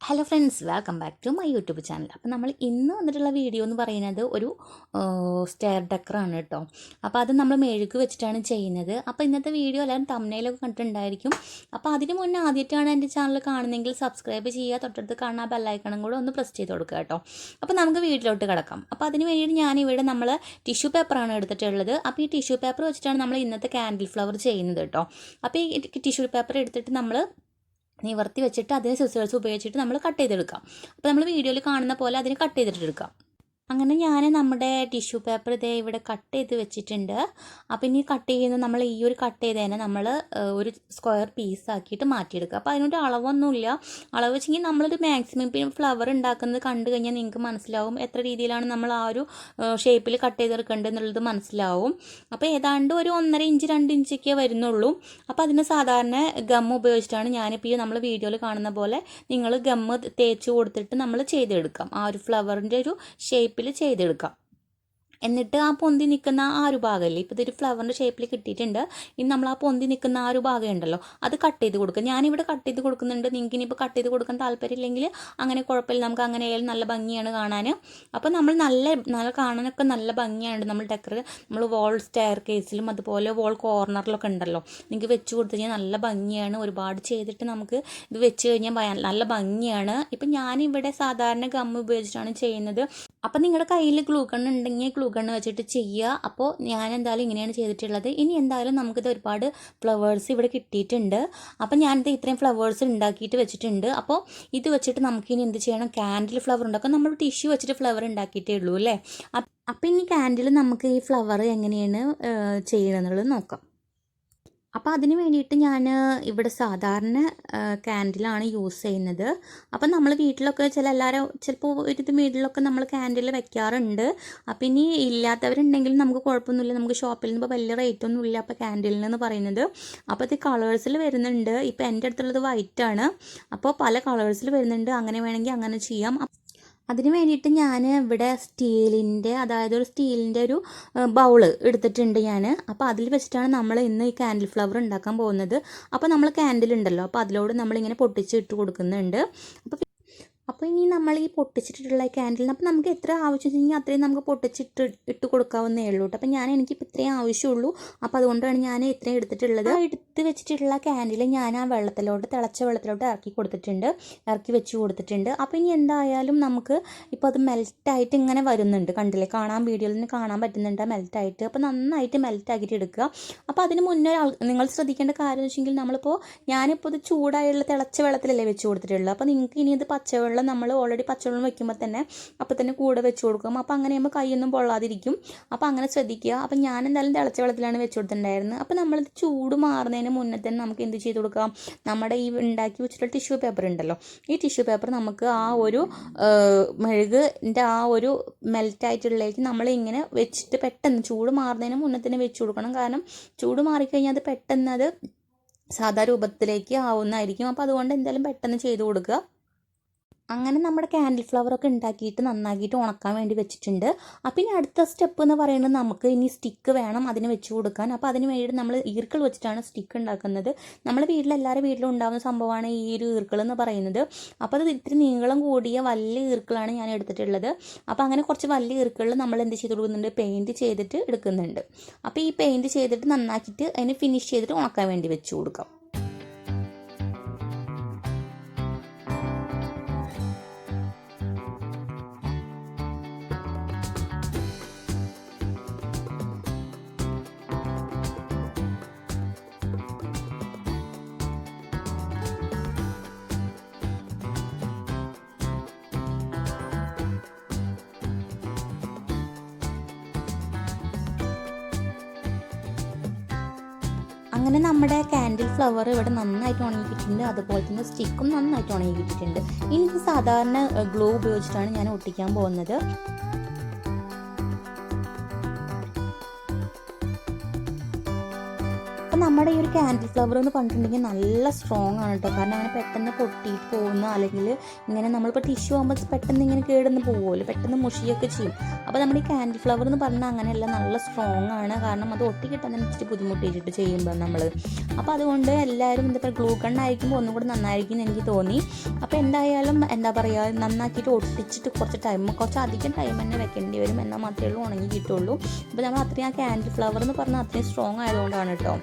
Hello friends, welcome back to my YouTube channel. അപ്പോൾ നമ്മൾ ഇന്ന് വന്നിട്ടുള്ള വീഡിയോ എന്ന് പറയുന്നത് ഒരു സ്റ്റെയർ ഡെക്കറാണ് കേട്ടോ. അപ്പോൾ അത് നമ്മൾ മെഴുക്ക് വെച്ചിട്ടാണ് ചെയ്യുന്നത്. അപ്പോൾ ഇന്നത്തെ വീഡിയോ എല്ലാവരും തംബ്നെയിലൊക്കെ കണ്ടിട്ടുണ്ടായിരിക്കും. അപ്പോൾ അതിന് മുന്നേ ആദ്യമായിട്ടാണ് എൻ്റെ ചാനൽ കാണുന്നതെങ്കിൽ സബ്സ്ക്രൈബ് ചെയ്യുക, തൊട്ടടുത്ത് കാണുന്ന ബെല്ലൈക്കണും കൂടെ ഒന്ന് പ്രസ് ചെയ്ത് കൊടുക്കുക കേട്ടോ. അപ്പോൾ നമുക്ക് വീട്ടിലോട്ട് കിടക്കാം. അപ്പോൾ അതിന് വേണ്ടിയിട്ട് ഞാനിവിടെ നമ്മൾ ടിഷ്യൂ പേപ്പറാണ് എടുത്തിട്ടുള്ളത്. അപ്പോൾ ഈ ടിഷ്യൂ പേപ്പർ വെച്ചിട്ടാണ് നമ്മൾ ഇന്നത്തെ കാൻഡിൽ ഫ്ലവർ ചെയ്യുന്നത് കേട്ടോ. അപ്പോൾ ഈ ടിഷ്യൂ പേപ്പർ എടുത്തിട്ട് നമ്മൾ നിവർത്തി വെച്ചിട്ട് അതിന് സിസേഴ്സ് ഉപയോഗിച്ചിട്ട് നമ്മൾ കട്ട് ചെയ്തെടുക്കാം. അപ്പോൾ നമ്മൾ വീഡിയോയിൽ കാണുന്ന പോലെ അതിന് കട്ട് ചെയ്തിട്ടെടുക്കാം. അങ്ങനെ ഞാൻ നമ്മുടെ ടിഷ്യൂ പേപ്പർ ഇതേ ഇവിടെ കട്ട് ചെയ്ത് വെച്ചിട്ടുണ്ട്. അപ്പം ഇനി കട്ട് ചെയ്യുന്നത് നമ്മൾ ഈ ഒരു കട്ട് ചെയ്തതിനെ നമ്മൾ ഒരു സ്ക്വയർ പീസാക്കിയിട്ട് മാറ്റിയെടുക്കുക. അപ്പോൾ അതിനൊരു അളവൊന്നുമില്ല. അളവ് വെച്ചെങ്കിൽ നമ്മളൊരു മാക്സിമം ഇപ്പം ഫ്ലവർ ഉണ്ടാക്കുന്നത് കണ്ടു കഴിഞ്ഞാൽ നിങ്ങൾക്ക് മനസ്സിലാവും എത്ര രീതിയിലാണ് നമ്മൾ ആ ഒരു ഷേപ്പിൽ കട്ട് ചെയ്തെടുക്കേണ്ടത് എന്നുള്ളത് മനസ്സിലാവും. അപ്പോൾ ഏതാണ്ട് ഒരു 1.5 ഇഞ്ച് 2 ഇഞ്ചൊക്കെ വരുന്നുള്ളൂ. അപ്പോൾ അതിന് സാധാരണ ഗം ഉപയോഗിച്ചിട്ടാണ് ഞാനിപ്പോൾ ഈ നമ്മൾ വീഡിയോയിൽ കാണുന്ന പോലെ നിങ്ങൾ ഗമ്മ് തേച്ച് കൊടുത്തിട്ട് നമ്മൾ ചെയ്തെടുക്കാം. ആ ഒരു ഫ്ലവറിൻ്റെ ഒരു ഷേപ്പ് ചെയ്തെടുക്കാം. എന്നിട്ട് ആ പൊന്തി നിൽക്കുന്ന ആ ഒരു ഭാഗമല്ലേ, ഇപ്പോൾ ഇതൊരു ഫ്ലവറിൻ്റെ ഷേപ്പിൽ കിട്ടിയിട്ടുണ്ട്. ഇനി നമ്മൾ ആ പൊന്തി നിൽക്കുന്ന ആ ഒരു ഭാഗം ഉണ്ടല്ലോ, അത് കട്ട് ചെയ്ത് കൊടുക്കുക. ഞാനിവിടെ കട്ട് ചെയ്ത് കൊടുക്കുന്നുണ്ട്. നിങ്ങൾക്ക് ഇനിയിപ്പോൾ കട്ട് ചെയ്ത് കൊടുക്കാൻ താല്പര്യമില്ലെങ്കിൽ അങ്ങനെ കുഴപ്പമില്ല, നമുക്ക് അങ്ങനെ ആയാലും നല്ല ഭംഗിയാണ് കാണാൻ. അപ്പോൾ നമ്മൾ നല്ല കാണാനൊക്കെ നല്ല ഭംഗിയാണ്. നമ്മൾ നമ്മൾ വാൾ സ്റ്റെയർ കേസിലും അതുപോലെ വാൾ കോർണറിലൊക്കെ ഉണ്ടല്ലോ, നിങ്ങൾക്ക് വെച്ച് കൊടുത്തു കഴിഞ്ഞാൽ നല്ല ഭംഗിയാണ്. ഒരുപാട് ചെയ്തിട്ട് നമുക്ക് ഇത് വെച്ച് കഴിഞ്ഞാൽ നല്ല ഭംഗിയാണ്. ഇപ്പം ഞാനിവിടെ സാധാരണ ഗം ഉപയോഗിച്ചിട്ടാണ് ചെയ്യുന്നത്. അപ്പം നിങ്ങളുടെ കയ്യിൽ ഗ്ലൂ ഗൺ ഉണ്ടെങ്കിൽ ഗ്ലൂ ഗൺ വെച്ചിട്ട് ചെയ്യുക. അപ്പോൾ ഞാൻ എന്തായാലും ഇങ്ങനെയാണ് ചെയ്തിട്ടുള്ളത്. ഇനി എന്തായാലും നമുക്കിത് ഒരുപാട് ഫ്ലവേഴ്സ് ഇവിടെ കിട്ടിയിട്ടുണ്ട്. അപ്പം ഞാനിത് ഇത്രയും ഫ്ലവേഴ്സ് ഉണ്ടാക്കിയിട്ട് വെച്ചിട്ടുണ്ട്. അപ്പോൾ ഇത് വെച്ചിട്ട് നമുക്കിനി എന്ത് ചെയ്യണം, കാൻഡിൽ ഫ്ലവർ ഉണ്ടാക്കാം. നമ്മൾ ടിഷ്യൂ വെച്ചിട്ട് ഫ്ലവർ ഉണ്ടാക്കിയിട്ടേ ഉള്ളൂ അല്ലേ. അപ്പം ഇനി കാൻഡിൽ നമുക്ക് ഈ ഫ്ലവർ എങ്ങനെയാണ് ചെയ്യണമെന്നുള്ളത് നോക്കാം. അപ്പോൾ അതിന് വേണ്ടിയിട്ട് ഞാൻ ഇവിടെ സാധാരണ കാൻഡിലാണ് യൂസ് ചെയ്യുന്നത്. അപ്പം നമ്മൾ വീട്ടിലൊക്കെ ചിലപ്പോൾ ഒരു വീട്ടിലൊക്കെ നമ്മൾ കാൻഡിൽ വെക്കാറുണ്ട്. അപ്പം ഇനി ഇല്ലാത്തവരുണ്ടെങ്കിൽ നമുക്ക് കുഴപ്പമൊന്നുമില്ല, നമുക്ക് ഷോപ്പിൽ നിന്ന് ഇപ്പോൾ വലിയ റേറ്റൊന്നും ഇല്ല അപ്പോൾ കാൻഡിലിനെന്ന് പറയുന്നത്. അപ്പോൾ ഇത് കളേഴ്സിൽ വരുന്നുണ്ട്. ഇപ്പോൾ എൻ്റെ അടുത്തുള്ളത് വൈറ്റാണ്. അപ്പോൾ പല കളേഴ്സിൽ വരുന്നുണ്ട്. അങ്ങനെ വേണമെങ്കിൽ അങ്ങനെ ചെയ്യാം. അതിന് വേണ്ടിയിട്ട് ഞാൻ ഇവിടെ അതായത് ഒരു സ്റ്റീലിൻ്റെ ഒരു ബൗള് എടുത്തിട്ടുണ്ട് ഞാൻ. അപ്പോൾ അതിൽ വെച്ചിട്ടാണ് നമ്മൾ ഇന്ന് ഈ കാൻഡിൽ ഫ്ലവർ ഉണ്ടാക്കാൻ പോകുന്നത്. അപ്പോൾ നമ്മൾ കാൻഡിൽ ഉണ്ടല്ലോ, അപ്പോൾ അതിലോട് നമ്മളിങ്ങനെ പൊട്ടിച്ച് ഇട്ട് കൊടുക്കുന്നുണ്ട്. അപ്പോൾ ഇനി നമ്മൾ ഈ പൊട്ടിച്ചിട്ടുള്ള ക്യാൻഡിലിന് അപ്പോൾ നമുക്ക് എത്ര ആവശ്യമെങ്കിൽ അത്രയും നമുക്ക് ഇട്ട് കൊടുക്കാവുന്നേ ഉള്ളൂ കേട്ടോ. അപ്പോൾ എനിക്കിപ്പോൾ ഇത്രയും ആവശ്യമുള്ളൂ. അപ്പോൾ അതുകൊണ്ടാണ് ഞാൻ ഇത്രയും എടുത്തിട്ടുള്ളത്. എടുത്ത് വെച്ചിട്ടുള്ള ക്യാൻഡിൽ ഞാൻ ആ തിളച്ച വെള്ളത്തിലോട്ട് ഇറക്കി വെച്ച് കൊടുത്തിട്ടുണ്ട്. അപ്പോൾ ഇനി എന്തായാലും നമുക്ക് ഇപ്പോൾ അത് മെൽറ്റായിട്ട് ഇങ്ങനെ വരുന്നുണ്ട്, കണ്ടില്ലേ, വീഡിയോയിൽ നിന്ന് കാണാൻ പറ്റുന്നുണ്ട് മെൽറ്റായിട്ട്. അപ്പോൾ നന്നായിട്ട് മെൽറ്റാക്കിയിട്ട് എടുക്കുക. അപ്പോൾ അതിന് മുന്നേ നിങ്ങൾ ശ്രദ്ധിക്കേണ്ട കാര്യം എന്ന് വെച്ചെങ്കിൽ ഞാനിപ്പോൾ ഇത് ചൂടായുള്ള തിളച്ച വെള്ളത്തിലല്ലേ വെച്ച് കൊടുത്തിട്ടുള്ളത്. അപ്പോൾ നിങ്ങൾക്ക് ഇനി ഇത് പച്ചവെള്ളം നമ്മൾ ഓൾറെഡി പച്ചവെള്ളം വെക്കുമ്പോൾ തന്നെ അപ്പോൾ തന്നെ കൂടെ വെച്ച് കൊടുക്കും. അപ്പോൾ അങ്ങനെ ആകുമ്പോൾ കൈയൊന്നും പൊള്ളാതിരിക്കും. അപ്പോൾ അങ്ങനെ ശ്രദ്ധിക്കുക. അപ്പോൾ ഞാൻ എന്തായാലും തിളച്ച വെള്ളത്തിലാണ് വെച്ച് കൊടുത്തിട്ടുണ്ടായിരുന്നത്. അപ്പോൾ നമ്മളിത് ചൂട് മാറുന്നതിന് മുന്നേ തന്നെ നമുക്ക് എന്ത് ചെയ്ത് കൊടുക്കാം, നമ്മുടെ ഈ ഉണ്ടാക്കി വെച്ചിട്ടുള്ള ടിഷ്യൂ പേപ്പർ ഉണ്ടല്ലോ, ഈ ടിഷ്യൂ പേപ്പർ നമുക്ക് ആ ഒരു മെഴുകിൻ്റെ ആ ഒരു മെൽറ്റായിട്ടുള്ളതിലേക്ക് നമ്മളിങ്ങനെ വെച്ചിട്ട് പെട്ടെന്ന് ചൂട് മാറുന്നതിന് മുന്നേ തന്നെ വെച്ച് കൊടുക്കണം. കാരണം ചൂട് മാറിക്കഴിഞ്ഞാൽ അത് പെട്ടെന്ന് അത് സാധാ രൂപത്തിലേക്ക് ആവുന്നതായിരിക്കും. അപ്പോൾ അതുകൊണ്ട് എന്തായാലും പെട്ടെന്ന് ചെയ്ത് കൊടുക്കുക. അങ്ങനെ നമ്മുടെ കാൻഡിൽ ഫ്ലവറൊക്കെ ഉണ്ടാക്കിയിട്ട് നന്നാക്കിയിട്ട് ഉണക്കാൻ വേണ്ടി വെച്ചിട്ടുണ്ട്. അപ്പോൾ ഇനി അടുത്ത സ്റ്റെപ്പ് എന്ന് പറയുന്നത് നമുക്ക് ഇനി സ്റ്റിക്ക് വേണം അതിന് വെച്ച് കൊടുക്കാൻ. അപ്പോൾ അതിന് വേണ്ടിയിട്ട് നമ്മൾ ഈർക്കിൾ വെച്ചിട്ടാണ് സ്റ്റിക്ക് ഉണ്ടാക്കുന്നത്. നമ്മുടെ എല്ലാവരുടെ വീട്ടിലും ഉണ്ടാകുന്ന സംഭവമാണ് ഈ ഒരു ഈർക്കിൾ എന്ന് പറയുന്നത്. അപ്പോൾ അത് ഇത്തിരി നീളം കൂടിയ വലിയ ഈർക്കിളാണ് ഞാൻ എടുത്തിട്ടുള്ളത്. അപ്പോൾ അങ്ങനെ കുറച്ച് വലിയ ഈർക്കിളിൽ നമ്മൾ എന്ത് ചെയ്ത് കൊടുക്കുന്നുണ്ട്, പെയിൻറ്റ് ചെയ്തിട്ട് എടുക്കുന്നുണ്ട്. അപ്പോൾ ഈ പെയിൻറ്റ് ചെയ്തിട്ട് നന്നാക്കിയിട്ട് അതിന് ഫിനിഷ് ചെയ്തിട്ട് ഉണക്കാൻ വേണ്ടി വെച്ച് കൊടുക്കാം. അങ്ങനെ നമ്മുടെ കാൻഡിൽ ഫ്ലവർ ഇവിടെ നന്നായിട്ട് ഉണങ്ങിക്കിട്ടുണ്ട്. അതുപോലെ തന്നെ സ്റ്റിക്കും നന്നായിട്ട് ഉണങ്ങിക്കിട്ടുണ്ട്. ഇനി ഇത് സാധാരണ ഗ്ലൂ ഉപയോഗിച്ചിട്ടാണ് ഞാൻ ഒട്ടിക്കാൻ പോകുന്നത്. അപ്പോൾ നമ്മുടെ ഈ ഒരു ക്യാൻഡിൽ ഫ്ലവർ എന്ന് പറഞ്ഞിട്ടുണ്ടെങ്കിൽ നല്ല സ്ട്രോങ് ആണ് കേട്ടോ. കാരണം അങ്ങനെ പെട്ടെന്ന് പൊട്ടിയിട്ട് പോകുന്ന, അല്ലെങ്കിൽ ഇങ്ങനെ നമ്മളിപ്പോൾ ടിഷ്യൂ ആകുമ്പോൾ പെട്ടെന്ന് ഇങ്ങനെ കേടന്ന് പോകുമല്ലോ, പെട്ടെന്ന് മുഷിയൊക്കെ ചെയ്യും. അപ്പോൾ നമ്മുടെ ഈ ക്യാൻഡിൽ ഫ്ലവർ എന്ന് പറഞ്ഞാൽ അങ്ങനെയല്ല, നല്ല സ്ട്രോങ് ആണ്. കാരണം അത് ഒട്ടി കിട്ടാൻ ഇച്ചിരി ബുദ്ധിമുട്ടിച്ചിട്ട് ചെയ്യുമ്പോൾ നമ്മൾ. അപ്പോൾ അതുകൊണ്ട് എല്ലാവരും എന്താ ഗ്ലൂ ഗണ്ണായിരിക്കുമ്പോൾ ഒന്നും കൂടി നന്നായിരിക്കും എന്ന് എനിക്ക് തോന്നി. അപ്പോൾ എന്തായാലും എന്താ പറയുക, നന്നാക്കിയിട്ട് ഒട്ടിച്ചിട്ട് കുറച്ച് അധികം ടൈം തന്നെ വെക്കേണ്ടി വരും, എന്നാൽ മാത്രമേ ഉണങ്ങി കിട്ടുള്ളൂ. അപ്പോൾ നമ്മൾ അത്രയും ആ ക്യാൻഡിൽ ഫ്ലവർ എന്ന് പറഞ്ഞാൽ അത്രയും സ്ട്രോങ് ആയതുകൊണ്ടാണ് കേട്ടോ.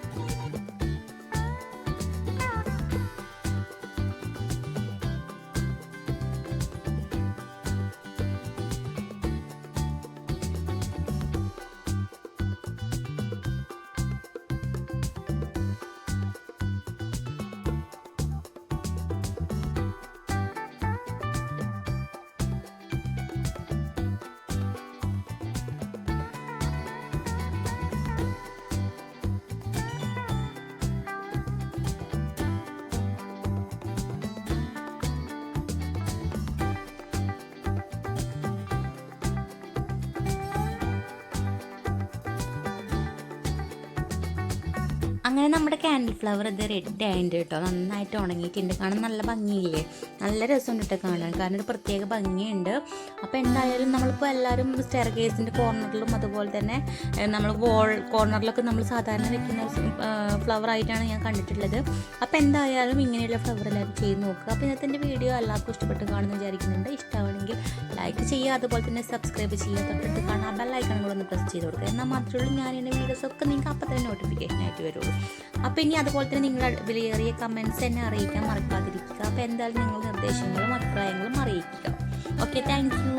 അങ്ങനെ നമ്മുടെ ക്യാൻഡിൽ ഫ്ലവർ ഇത് റെഡി ആയിട്ടുണ്ട് കേട്ടോ. നന്നായിട്ട് ഉണങ്ങിയിട്ടുണ്ട്. കാണാൻ നല്ല ഭംഗിയില്ലേ, നല്ല രസമുണ്ട് കേട്ടോ കാണാൻ. കാരണം ഒരു പ്രത്യേക ഭംഗിയുണ്ട്. അപ്പോൾ എന്തായാലും നമ്മളിപ്പോൾ എല്ലാവരും സ്റ്റെയർ കേസിൻ്റെ കോർണറിലും അതുപോലെ തന്നെ നമ്മൾ വോൾ കോർണറിലൊക്കെ നമ്മൾ സാധാരണ വെക്കുന്ന ഫ്ലവർ ആയിട്ടാണ് ഞാൻ കണ്ടിട്ടുള്ളത്. അപ്പോൾ എന്തായാലും ഇങ്ങനെയുള്ള ഫ്ലവർ എല്ലാവരും ചെയ്ത് നോക്കുക. അപ്പോൾ ഇന്നത്തെ എൻ്റെ വീഡിയോ എല്ലാവർക്കും ഇഷ്ടപ്പെട്ട് കാണുമെന്ന് വിചാരിക്കുന്നുണ്ട്. ഇഷ്ടമാണെങ്കിൽ ലൈക്ക് ചെയ്യുക, അതുപോലെ തന്നെ സബ്സ്ക്രൈബ് ചെയ്യുക, തൊട്ടടുത്ത് കാണാൻ ബെല്ലൈക്കൺ കൂടെ ഒന്ന് പ്രസ് ചെയ്ത് കൊടുക്കുക. എന്നാൽ മാത്രമേ ഉള്ളൂ ഞാൻ എൻ്റെ വീഡിയോസൊക്കെ നിങ്ങൾക്ക് അപ്പോൾ തന്നെ നോട്ടിഫിക്കേഷൻ ആയിട്ട് വരുള്ളൂ. അപ്പോൾ ഇനി അതുപോലെ തന്നെ നിങ്ങളുടെ വിലയേറിയ കമൻറ്റ്സ് എന്നെ അറിയിക്കാൻ മറക്കാതിരിക്കുക. അപ്പോൾ എന്തായാലും നിങ്ങളുടെ നിർദ്ദേശങ്ങളും അഭിപ്രായങ്ങളും അറിയിക്കുക. Okay, thank you.